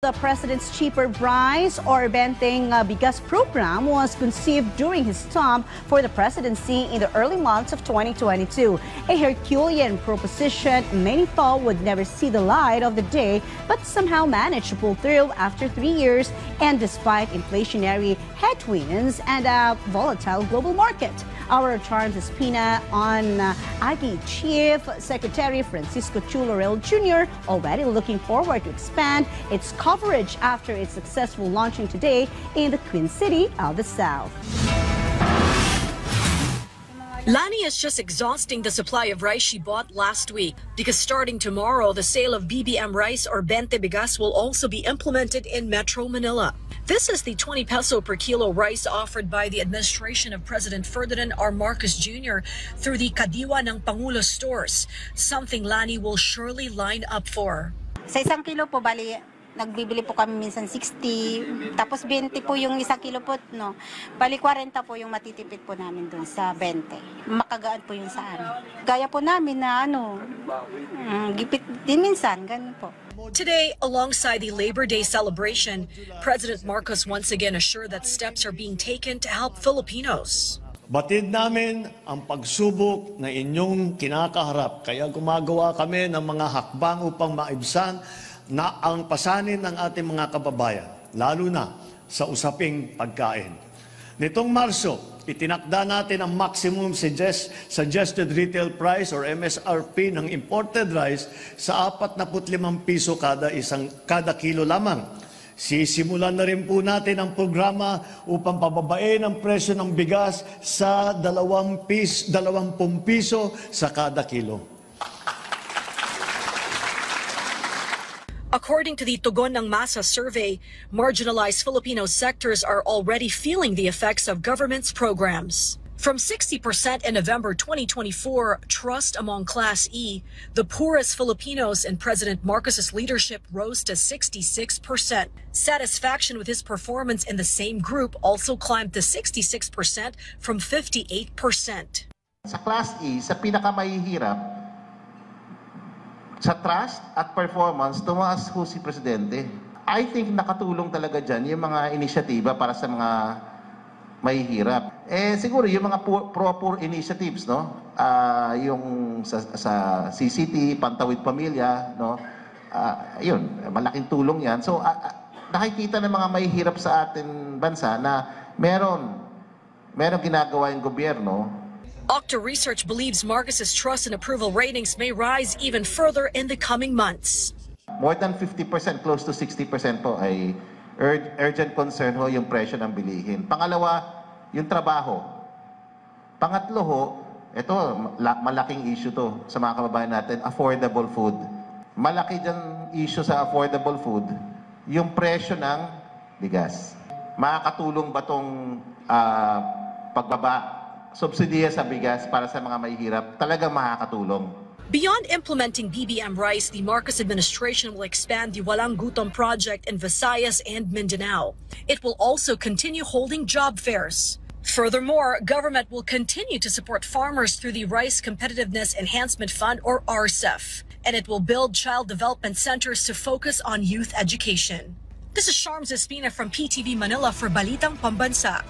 The President's Cheaper Rice or Benteng Bigas program was conceived during his term for the presidency in the early months of 2022. A Herculean proposition many thought would never see the light of the day, but somehow managed to pull through after 3 years and despite inflationary headwinds and a volatile global market. Our Charms Espina on Aggie Chief Secretary Francisco Chu Laurel Jr. already looking forward to expand its coverage after its successful launching today in the Queen City of the South. Lani is just exhausting the supply of rice she bought last week because starting tomorrow, the sale of BBM rice or Bente Bigas will also be implemented in Metro Manila. This is the 20 peso per kilo rice offered by the administration of President Ferdinand R. Marcos Jr. through the Kadiwa ng Pangulo stores, something Lani will surely line up for. Sa isang kilo po, bali, nagbibili po kami minsan 60, tapos 20 po yung isang kilo po, no? Bali 40 po yung matitipid po namin dun sa 20. Makagaan po yung sa amin. Gaya po namin na gipit din minsan, ganun po. Today, alongside the Labor Day celebration, President Marcos once again assured that steps are being taken to help Filipinos. Batid namin ang pagsubok na inyong kinakaharap, kaya gumagawa kami ng mga hakbang upang maibsan na ang pasanin ng ating mga kababayan, lalo na sa usaping pagkain. Nitong Marso, itinakda natin ang maximum suggested retail price or MSRP ng imported rice sa 45 piso kada kilo lamang. Sisimulan na rin po natin ang programa upang pababain ang presyo ng bigas sa 20 piso sa kada kilo. According to the Tugon ng Masa survey, marginalized Filipino sectors are already feeling the effects of government's programs. From 60% in November 2024, trust among Class E, the poorest Filipinos in President Marcos's leadership rose to 66%. Satisfaction with his performance in the same group also climbed to 66% from 58%. Sa Class E, sa pinakamahihirap, sa trust at performance, tumaas ho si Presidente. I think nakatulong talaga dyan yung mga inisyatiba para sa mga mahihirap. Siguro yung mga pro-poor initiatives, no? Yung sa CCT, Pantawid Pamilya, no? Yun, malaking tulong yan. So, nakikita ng mga mahihirap sa ating bansa na meron ginagawa yung gobyerno. Octa Research believes Marcos's trust and approval ratings may rise even further in the coming months. More than 50%, close to 60% po ay urgent concern ho yung presyo ng bilihin. Pangalawa, yung trabaho. Pangatlo ho, ito, malaking issue to sa mga kababayan natin, affordable food. Malaki dyan issue sa affordable food, yung presyo ng bigas. Makakatulong ba itong pagbaba subsidiya sa bigas para sa mga mahihirap? Talagang makakatulong. Beyond implementing BBM rice, the Marcos administration will expand the Walang Gutom project in Visayas and Mindanao. It will also continue holding job fairs. Furthermore, government will continue to support farmers through the Rice Competitiveness Enhancement Fund or RCEF, and it will build child development centers to focus on youth education. This is Charms Espina from PTV Manila for Balitang Pambansa.